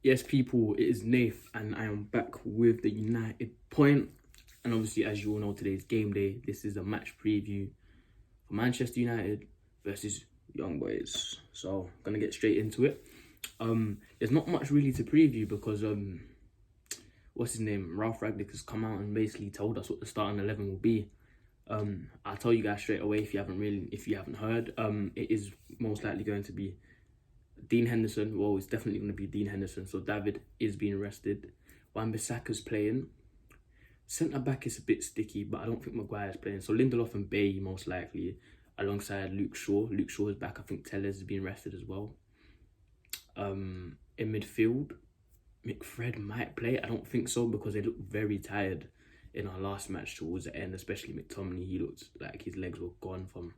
Yes, people, it is Naffe, and I am back with the United point. And obviously, as you all know, today's game day. This is a match preview for Manchester United versus Youngboys. So, I'm gonna get straight into it. There's not much really to preview because what's his name? Ralph Ragnick has come out and basically told us what the starting 11 will be. I'll tell you guys straight away if you haven't heard. It is most likely going to be Dean Henderson. Well, it's definitely going to be Dean Henderson. So David is being rested. Wan-Bissaka's playing. Centre back is a bit sticky, but I don't think Maguire's playing. So Lindelof and Bailly most likely, alongside Luke Shaw. Luke Shaw is back. I think Tellez is being rested as well. In midfield, McFred might play. I don't think so because they look very tired in our last match towards the end, especially McTominay. He looked like his legs were gone from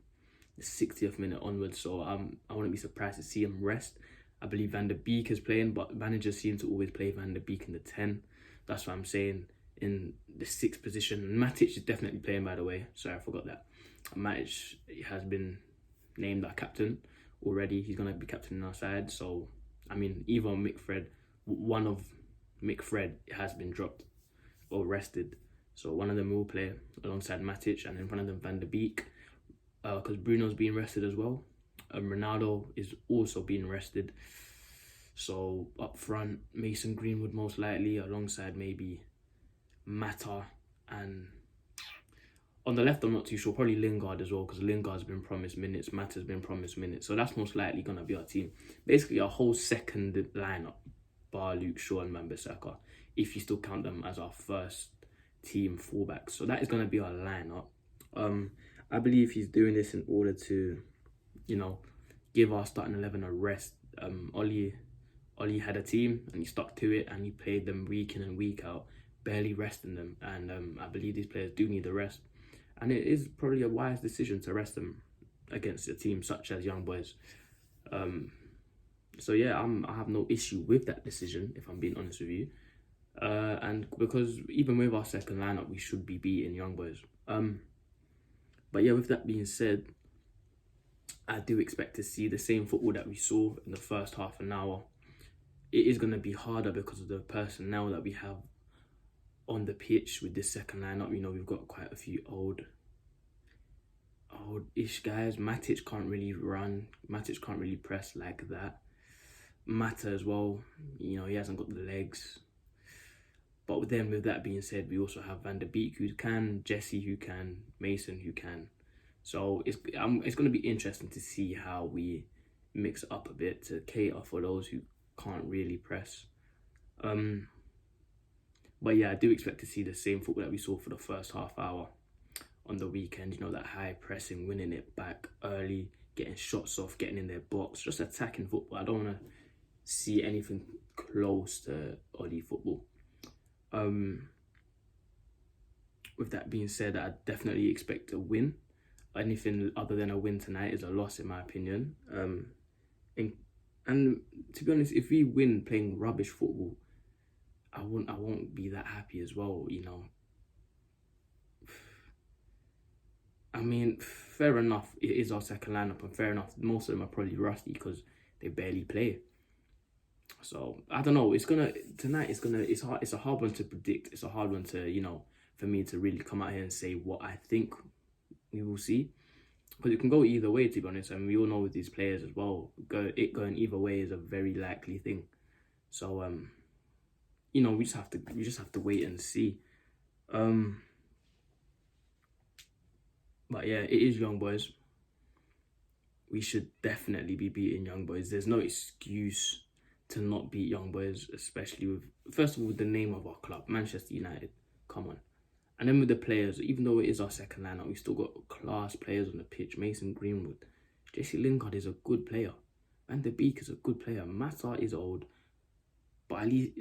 the 60th minute onwards, so I wouldn't be surprised to see him rest. I believe Van der Beek is playing, but managers seem to always play Van der Beek in the 10. That's what I'm saying, in the 6th position. Matic is definitely playing, by the way. Sorry, I forgot that. Matic has been named our captain already. He's going to be captain on our side. So, I mean, either McFred, one of McFred has been dropped or rested. So one of them will play alongside Matic, and then one of them Van der Beek. Because Bruno's being rested as well. Ronaldo is also being rested. So up front, Mason Greenwood most likely, alongside maybe Mata. And on the left, I'm not too sure. Probably Lingard as well, because Lingard's been promised minutes. Mata's been promised minutes. So that's most likely going to be our team. Basically, our whole second lineup, bar Luke Shaw and Wan-Bissaka, if you still count them as our first team fullbacks. So that is going to be our lineup. I believe he's doing this in order to, give our starting 11 a rest. Oli had a team and he stuck to it and he played them week in and week out, barely resting them. And I believe these players do need a rest. And it is probably a wise decision to rest them against a team such as Youngboys. So yeah, I have no issue with that decision, if I'm being honest with you. And because even with our second lineup, we should be beating Youngboys. But yeah, with that being said, I do expect to see the same football that we saw in the first half an hour. It is going to be harder because of the personnel that we have on the pitch with this second lineup. We've got quite a few old-ish guys. Matic can't really run. Matic can't really press like that. Mata as well, he hasn't got the legs. But with that being said, we also have Van der Beek who can, Jesse who can, Mason who can. So it's going to be interesting to see how we mix up a bit to cater for those who can't really press. But yeah, I do expect to see the same football that we saw for the first half hour on the weekend. That high pressing, winning it back early, getting shots off, getting in their box, just attacking football. I don't want to see anything close to Oli football. With that being said, I definitely expect a win. Anything other than a win tonight is a loss, in my opinion. And to be honest, if we win playing rubbish football, I won't be that happy as well. I mean, fair enough, it is our second lineup, and fair enough, most of them are probably rusty because they barely play. So I don't know. It's a hard one to predict. It's a hard one to, for me to really come out here and say what I think we will see. Because it can go either way, to be honest. And we all know with these players as well, going either way is a very likely thing. So we just have to wait and see. But yeah, it is Youngboys. We should definitely be beating Youngboys. There's no excuse to not beat Youngboys, especially with, first of all, the name of our club, Manchester United. Come on. And then with the players, even though it is our second lineup, we still got class players on the pitch. Mason Greenwood. Jesse Lingard is a good player. Van der Beek is a good player. Mata is old, but at least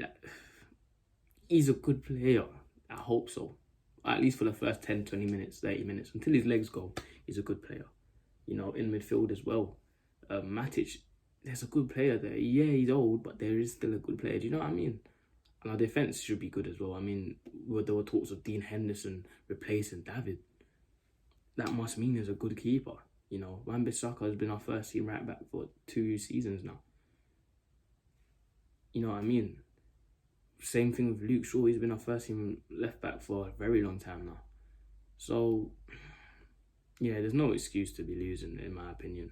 he's a good player. I hope so. At least for the first 10, 20 minutes, 30 minutes. Until his legs go, he's a good player. In midfield as well. Matic, there's a good player there. Yeah, he's old, but there is still a good player. Do you know what I mean? And our defence should be good as well. I mean, there were talks of Dean Henderson replacing David. That must mean he's a good keeper. Wan-Bissaka has been our first team right back for 2 seasons now. You know what I mean? Same thing with Luke Shaw. He's been our first team left back for a very long time now. So, yeah, there's no excuse to be losing, in my opinion.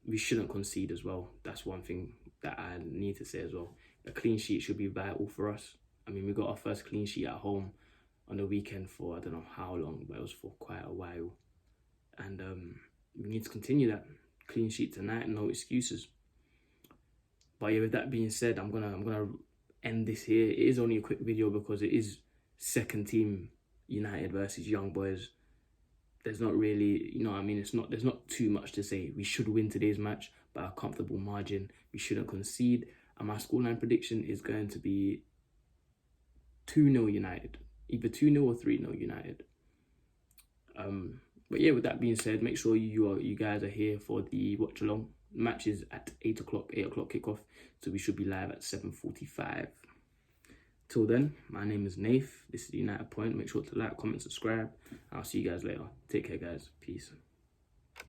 We shouldn't concede as well. That's one thing that I need to say as well. A clean sheet should be vital for us. I mean, we got our first clean sheet at home on the weekend for I don't know how long, but it was for quite a while. And we need to continue that. Clean sheet tonight, no excuses. But yeah, with that being said, I'm gonna end this here. It is only a quick video because it is second team United versus Young Boys. There's not really, you know what I mean, there's not too much to say. We should win today's match by a comfortable margin. We shouldn't concede. And my scoreline prediction is going to be 2-0 United. Either 2-0 or 3-0 United. But yeah, with that being said, make sure you guys are here for the watch along. Match is at 8 o'clock kickoff. So we should be live at 7:45. Till then, my name is Naffe. This is the United Point. Make sure to like, comment, subscribe. I'll see you guys later. Take care, guys. Peace.